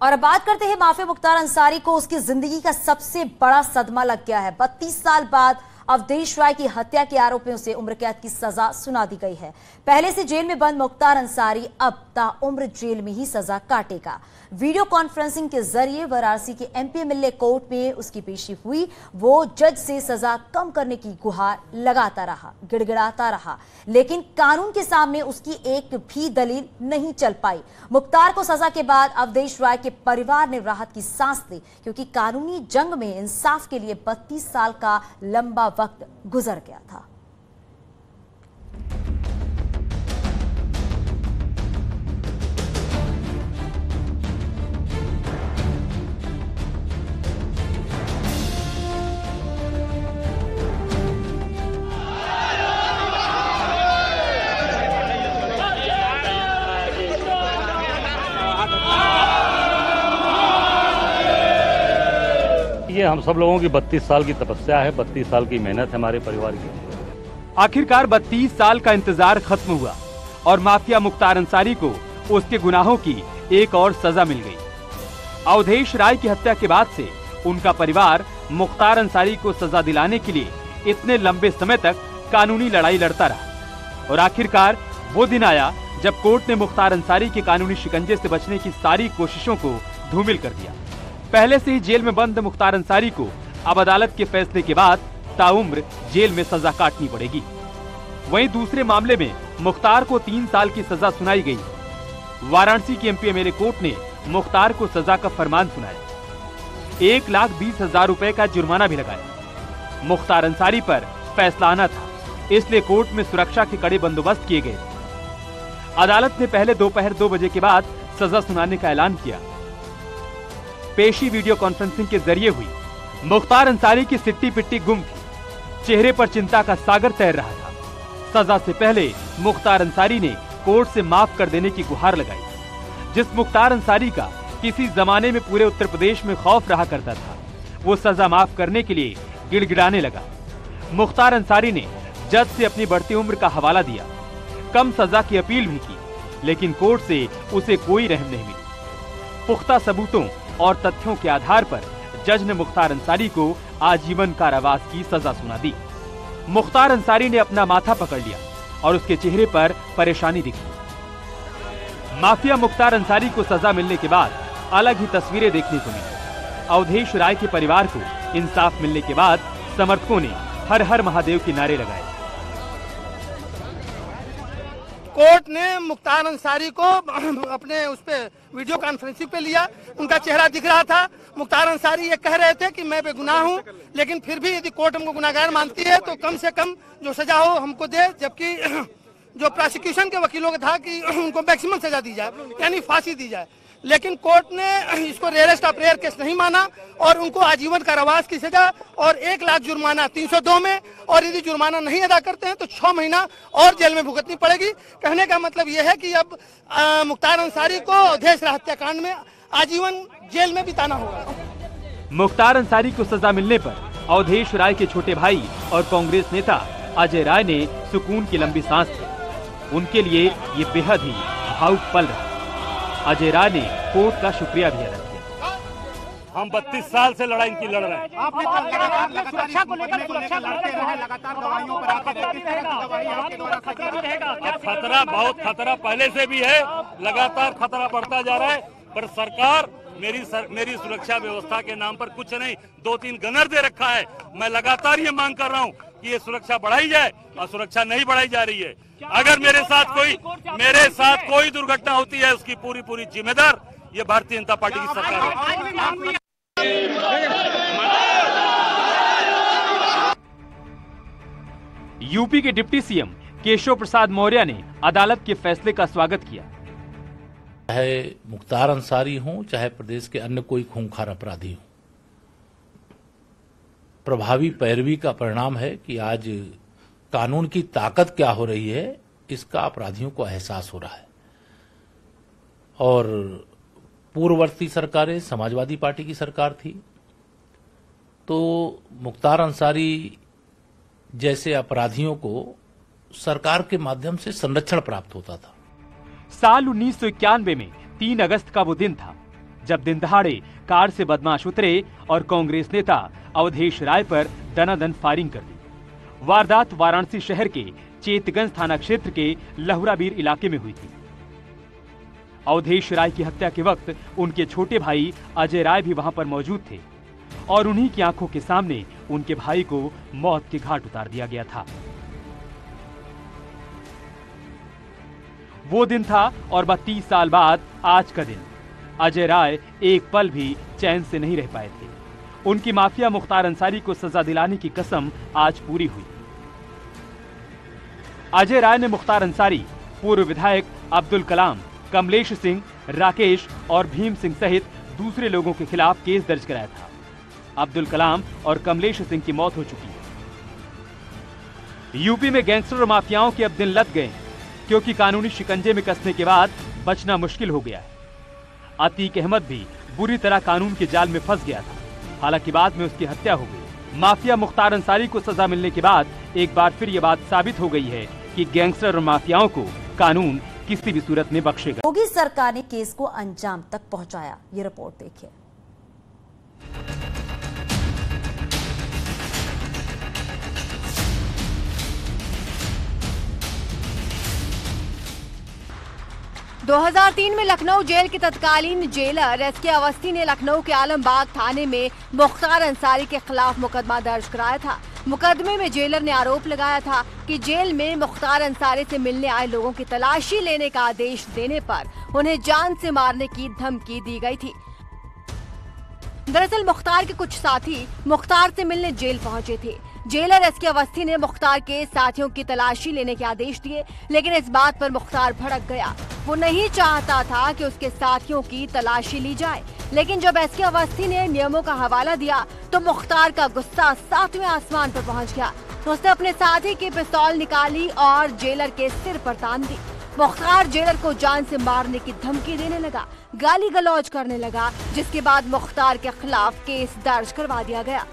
और अब बात करते हैं माफिया मुख्तार अंसारी को। उसकी जिंदगी का सबसे बड़ा सदमा लग गया है। 32 साल बाद अवधेश राय की हत्या के आरोपियों से उम्र कैद की सजा सुना दी गई है। पहले से जेल में बंद मुख्तार अंसारी अब ताउम्र जेल में ही सजा काटेगा। वीडियो कॉन्फ्रेंसिंग के जरिए वाराणसी के एमपीएमएलए कोर्ट में उसकी पेशी हुई। वो जज से सजा कम करने की गुहार लगाता रहा, गिड़गिड़ाता रहा, लेकिन कानून के सामने उसकी एक भी दलील नहीं चल पाई। मुख्तार को सजा के बाद अवधेश राय के परिवार ने राहत की सांस ली, क्योंकि कानूनी जंग में इंसाफ के लिए 32 साल का लंबा वक्त गुजर गया था। ये हम सब लोगों की 32 साल की तपस्या है, 32 साल की मेहनत है हमारे परिवार की। आखिरकार 32 साल का इंतजार खत्म हुआ और माफिया मुख्तार अंसारी को उसके गुनाहों की एक और सजा मिल गई। अवधेश राय की हत्या के बाद से उनका परिवार मुख्तार अंसारी को सजा दिलाने के लिए इतने लंबे समय तक कानूनी लड़ाई लड़ता रहा और आखिरकार वो दिन आया जब कोर्ट ने मुख्तार अंसारी के कानूनी शिकंजे से बचने की सारी कोशिशों को धूमिल कर दिया। पहले से ही जेल में बंद मुख्तार अंसारी को अब अदालत के फैसले के बाद ताउम्र जेल में सजा काटनी पड़ेगी। वहीं दूसरे मामले में मुख्तार को 3 साल की सजा सुनाई गई। वाराणसी की एमपीएमएलए कोर्ट ने मुख्तार को सजा का फरमान सुनाया। 1,20,000 रुपए का जुर्माना भी लगाया। मुख्तार अंसारी पर फैसला आना था, इसलिए कोर्ट में सुरक्षा के कड़े बंदोबस्त किए गए। अदालत ने पहले दोपहर 2 बजे के बाद सजा सुनाने का ऐलान किया। पेशी वीडियो कॉन्फ्रेंसिंग के जरिए हुई। मुख्तार अंसारी की सिट्टी पिट्टी गुम थी, चेहरे पर चिंता का सागर तैर रहा था। सजा से पहले मुख्तार अंसारी ने कोर्ट से माफ कर देने की गुहार लगाई। जिस मुख्तार अंसारी का किसी जमाने में पूरे उत्तर प्रदेश में खौफ रहा करता था, वो सजा माफ करने के लिए गिड़गिड़ाने लगा। मुख्तार अंसारी ने जज से अपनी बढ़ती उम्र का हवाला दिया, कम सजा की अपील भी की, लेकिन कोर्ट से उसे कोई रहम नहीं मिली। पुख्ता सबूतों और तथ्यों के आधार पर जज ने मुख्तार अंसारी को आजीवन कारावास की सजा सुना दी। मुख्तार अंसारी ने अपना माथा पकड़ लिया और उसके चेहरे पर परेशानी दिखी। माफिया मुख्तार अंसारी को सजा मिलने के बाद अलग ही तस्वीरें देखने को मिली। अवधेश राय के परिवार को इंसाफ मिलने के बाद समर्थकों ने हर हर महादेव के नारे लगाए। कोर्ट ने मुख्तार अंसारी को अपने उस पे वीडियो कॉन्फ्रेंसिंग पे लिया। उनका चेहरा दिख रहा था। मुख्तार अंसारी ये कह रहे थे कि मैं बेगुनाह हूं, लेकिन फिर भी यदि कोर्ट हमको गुनाहगार मानती है तो कम से कम जो सजा हो हमको दे। जबकि जो प्रोसिक्यूशन के वकीलों का था कि उनको मैक्सिमम सजा दी जाए, यानी फांसी दी जाए, लेकिन कोर्ट ने इसको रेयरेस्ट ऑफ रेयर केस नहीं माना और उनको आजीवन कारावास की सजा और 1 लाख जुर्माना 302 में, और यदि जुर्माना नहीं अदा करते हैं तो 6 महीना और जेल में भुगतनी पड़ेगी। कहने का मतलब यह है कि अब मुख्तार अंसारी को अवधेश राय हत्याकांड में आजीवन जेल में बिताना होगा। मुख्तार अंसारी को सजा मिलने पर अवधेश राय के छोटे भाई और कांग्रेस नेता अजय राय ने सुकून की लंबी सांस ली। उनके लिए ये बेहद ही भावुक पल रहा। अजय राय ने कोर्ट का शुक्रिया भी अदा किया। हम 32 साल से लड़ाई इनकी लड़ रहे हैं। सुरक्षा को लेकर लगातार दवाइयों पर खतरा, बहुत खतरा पहले से भी है, लगातार खतरा बढ़ता जा रहा है। पर सरकार मेरी सुरक्षा व्यवस्था के नाम पर कुछ नहीं, 2-3 गनर दे रखा है। मैं लगातार ये मांग कर रहा हूँ कि ये सुरक्षा बढ़ाई जाए, और सुरक्षा नहीं बढ़ाई जा रही है। अगर मेरे साथ कोई दुर्घटना होती है, उसकी पूरी जिम्मेदार ये भारतीय जनता पार्टी की सरकार है। यूपी के डिप्टी सीएम केशव प्रसाद मौर्य ने अदालत के फैसले का स्वागत किया। चाहे मुख्तार अंसारी हों, चाहे प्रदेश के अन्य कोई खूंखार अपराधी हों, प्रभावी पैरवी का परिणाम है कि आज कानून की ताकत क्या हो रही है, इसका अपराधियों को एहसास हो रहा है। और पूर्ववर्ती सरकारें, समाजवादी पार्टी की सरकार थी, तो मुख्तार अंसारी जैसे अपराधियों को सरकार के माध्यम से संरक्षण प्राप्त होता था। साल 1991 में 3 अगस्त का वो दिन था जब दिन दहाड़े कार से बदमाश उतरे और कांग्रेस नेता अवधेश राय पर दनादन फायरिंग कर दी। वारदात वाराणसी शहर के चेतगंज थाना क्षेत्र के लहुराबीर इलाके में हुई थी। अवधेश राय की हत्या के वक्त उनके छोटे भाई अजय राय भी वहां पर मौजूद थे और उन्हीं की आंखों के सामने उनके भाई को मौत के घाट उतार दिया गया था। वो दिन था और 32 साल बाद आज का दिन। अजय राय एक पल भी चैन से नहीं रह पाए थे। उनकी माफिया मुख्तार अंसारी को सजा दिलाने की कसम आज पूरी हुई। अजय राय ने मुख्तार अंसारी, पूर्व विधायक अब्दुल कलाम, कमलेश सिंह, राकेश और भीम सिंह सहित दूसरे लोगों के खिलाफ केस दर्ज कराया था। अब्दुल कलाम और कमलेश सिंह की मौत हो चुकी है। यूपी में गैंगस्टर और माफियाओं के अब दिन लद गए हैं, क्योंकि कानूनी शिकंजे में कसने के बाद बचना मुश्किल हो गया है। अतीक अहमद भी बुरी तरह कानून के जाल में फंस गया था, हालांकि बाद में उसकी हत्या हो गई। माफिया मुख्तार अंसारी को सजा मिलने के बाद एक बार फिर यह बात साबित हो गई है कि गैंगस्टर और माफियाओं को कानून किसी भी सूरत में बख्शेगा। योगी सरकार ने केस को अंजाम तक पहुंचाया, ये रिपोर्ट देखिए। दो 2003 में लखनऊ जेल के तत्कालीन जेलर एसके अवस्थी ने लखनऊ के आलमबाग थाने में मुख्तार अंसारी के खिलाफ मुकदमा दर्ज कराया था। मुकदमे में जेलर ने आरोप लगाया था कि जेल में मुख्तार अंसारी से मिलने आए लोगों की तलाशी लेने का आदेश देने पर उन्हें जान से मारने की धमकी दी गई थी। दरअसल मुख्तार के कुछ साथी मुख्तार से मिलने जेल पहुंचे थे। जेलर एसके अवस्थी ने मुख्तार के साथियों की तलाशी लेने के आदेश दिए, लेकिन इस बात पर मुख्तार भड़क गया। वो नहीं चाहता था कि उसके साथियों की तलाशी ली जाए, लेकिन जब एसके अवस्थी ने नियमों का हवाला दिया तो मुख्तार का गुस्सा 7वें आसमान पर पहुंच गया। उसने अपने साथी की पिस्तौल निकाली और जेलर के सिर पर तान दी। मुख्तार जेलर को जान से मारने की धमकी देने लगा, गाली गलौज करने लगा, जिसके बाद मुख्तार के खिलाफ केस दर्ज करवा दिया गया।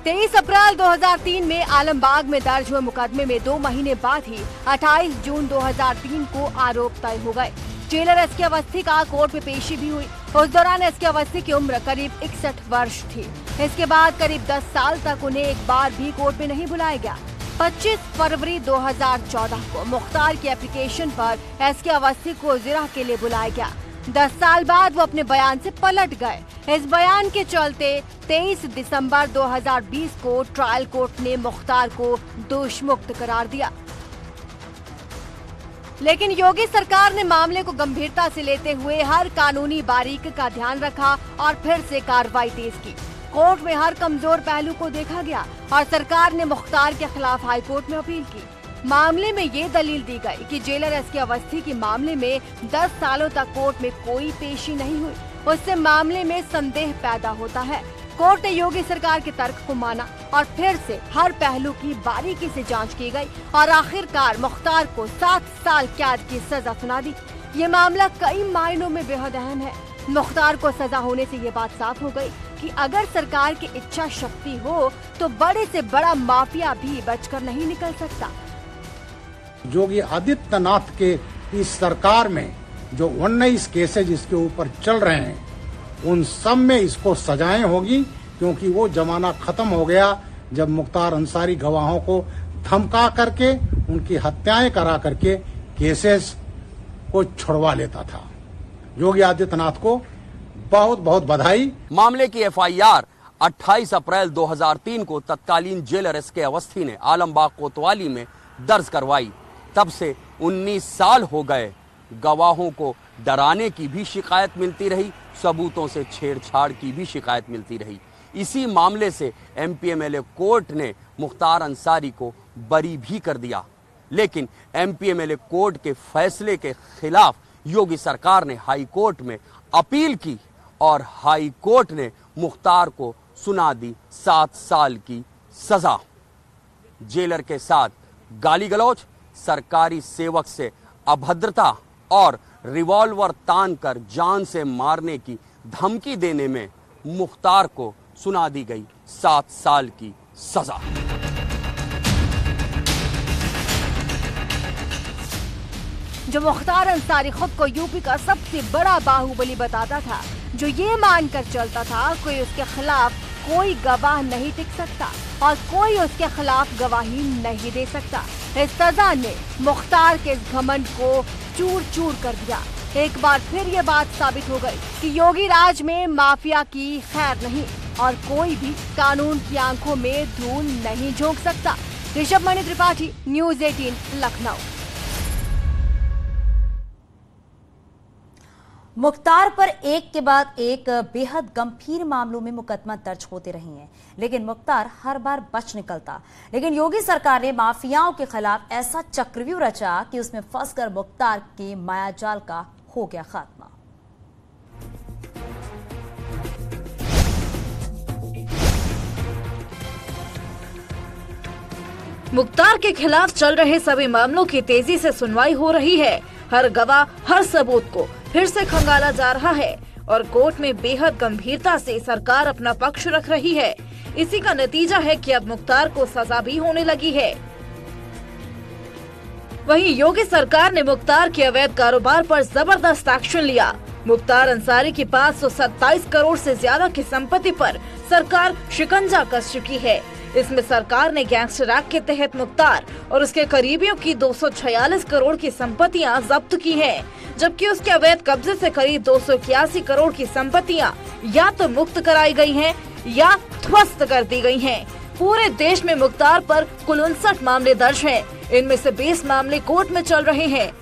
तेईस अप्रैल 2003 में आलमबाग में दर्ज हुए मुकदमे में 2 महीने बाद ही 28 जून 2003 को आरोप तय हो गए। जेलर एसके अवस्थी का कोर्ट में पेशी भी हुई। उस दौरान एसके अवस्थी की उम्र करीब 61 वर्ष थी। इसके बाद करीब 10 साल तक उन्हें एक बार भी कोर्ट में नहीं बुलाया गया। 25 फरवरी 2014 को मुख्तार की एप्लीकेशन पर एसके अवस्थी को जिरह के लिए बुलाया गया। 10 साल बाद वो अपने बयान से पलट गए। इस बयान के चलते 23 दिसंबर 2020 को ट्रायल कोर्ट ने मुख्तार को दोषमुक्त करार दिया। लेकिन योगी सरकार ने मामले को गंभीरता से लेते हुए हर कानूनी बारीकी का ध्यान रखा और फिर से कार्रवाई तेज की। कोर्ट में हर कमजोर पहलू को देखा गया और सरकार ने मुख्तार के खिलाफ हाई कोर्ट में अपील की। मामले में ये दलील दी गई कि जेलर एसके अवस्थी के मामले में 10 सालों तक कोर्ट में कोई पेशी नहीं हुई, उससे मामले में संदेह पैदा होता है। कोर्ट ने योगी सरकार के तर्क को माना और फिर से हर पहलू की बारीकी से जांच की गई और आखिरकार मुख्तार को 7 साल कैद की सजा सुना दी। ये मामला कई मायनों में बेहद अहम है। मुख्तार को सजा होने से ये बात साफ हो गई कि अगर सरकार की इच्छा शक्ति हो तो बड़े से बड़ा माफिया भी बचकर नहीं निकल सकता। योगी आदित्यनाथ के इस सरकार में जो 19 केसेज इसके ऊपर चल रहे हैं, उन सब में इसको सजाएं होगी, क्योंकि वो जमाना खत्म हो गया जब मुख्तार अंसारी गवाहों को धमका करके उनकी हत्याएं करा करके केसेस को छुड़वा लेता था। योगी आदित्यनाथ को बहुत बहुत बधाई। मामले की एफआईआर 28 अप्रैल 2003 को तत्कालीन जेलर एसके अवस्थी ने आलमबाग कोतवाली में दर्ज करवाई। तब से 19 साल हो गए। गवाहों को डराने की भी शिकायत मिलती रही, सबूतों से छेड़छाड़ की भी शिकायत मिलती रही। इसी मामले से एमपीएमएलए कोर्ट ने मुख्तार अंसारी को बरी भी कर दिया, लेकिन एमपीएमएलए कोर्ट के फैसले के खिलाफ योगी सरकार ने हाई कोर्ट में अपील की और हाई कोर्ट ने मुख्तार को सुना दी 7 साल की सजा। जेलर के साथ गाली गलौज, सरकारी सेवक से अभद्रता और रिवॉल्वर तानकर जान से मारने की धमकी देने में मुख्तार को सुना दी गई 7 साल की सजा। जो मुख्तार अंसारी खुद को यूपी का सबसे बड़ा बाहुबली बताता था, जो ये मानकर चलता था कोई उसके खिलाफ कोई गवाह नहीं टिक सकता और कोई उसके खिलाफ गवाही नहीं दे सकता। इस सजा ने मुख्तार के इस घमंड को चूर चूर कर दिया। एक बार फिर ये बात साबित हो गई कि योगी राज में माफिया की खैर नहीं और कोई भी कानून की आंखों में धूल नहीं झोंक सकता। ऋषभ मणि त्रिपाठी, न्यूज़ 18 लखनऊ। मुख्तार पर एक के बाद एक बेहद गंभीर मामलों में मुकदमा दर्ज होते रहे हैं, लेकिन मुख्तार हर बार बच निकलता। लेकिन योगी सरकार ने माफियाओं के खिलाफ ऐसा चक्रव्यूह रचा कि उसमें फंसकर मुख्तार के मायाजाल का हो गया खात्मा। मुख्तार के खिलाफ चल रहे सभी मामलों की तेजी से सुनवाई हो रही है। हर गवाह, हर सबूत को फिर से खंगाला जा रहा है और कोर्ट में बेहद गंभीरता से सरकार अपना पक्ष रख रही है। इसी का नतीजा है कि अब मुख्तार को सजा भी होने लगी है। वहीं योगी सरकार ने मुख्तार के अवैध कारोबार पर जबरदस्त एक्शन लिया। मुख्तार अंसारी की 527 करोड़ से ज्यादा की संपत्ति पर सरकार शिकंजा कस चुकी है। इसमें सरकार ने गैंगस्टर एक्ट के तहत मुख्तार और उसके करीबियों की 246 करोड़ की संपत्तियां जब्त की हैं, जबकि उसके अवैध कब्जे से करीब 281 करोड़ की संपत्तियां या तो मुक्त कराई गई हैं या ध्वस्त कर दी गई हैं। पूरे देश में मुख्तार पर कुल 59 मामले दर्ज हैं। इनमें से 20 मामले कोर्ट में चल रहे हैं।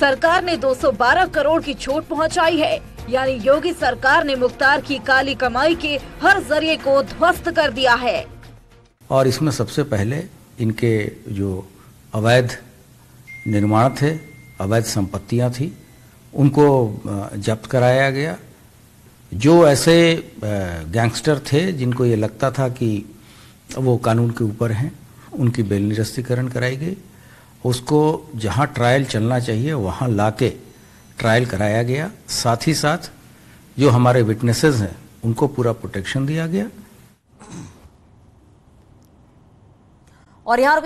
सरकार ने 212 करोड़ की छूट पहुंचाई है, यानी योगी सरकार ने मुख्तार की काली कमाई के हर जरिए को ध्वस्त कर दिया है। और इसमें सबसे पहले इनके जो अवैध निर्माण थे, अवैध संपत्तियां थी, उनको जब्त कराया गया। जो ऐसे गैंगस्टर थे जिनको ये लगता था कि वो कानून के ऊपर हैं, उनकी बेल निरस्तीकरण कराई गई। उसको जहां ट्रायल चलना चाहिए वहां लाके ट्रायल कराया गया। साथ ही साथ जो हमारे विटनेसेस हैं उनको पूरा प्रोटेक्शन दिया गया। और यहाँ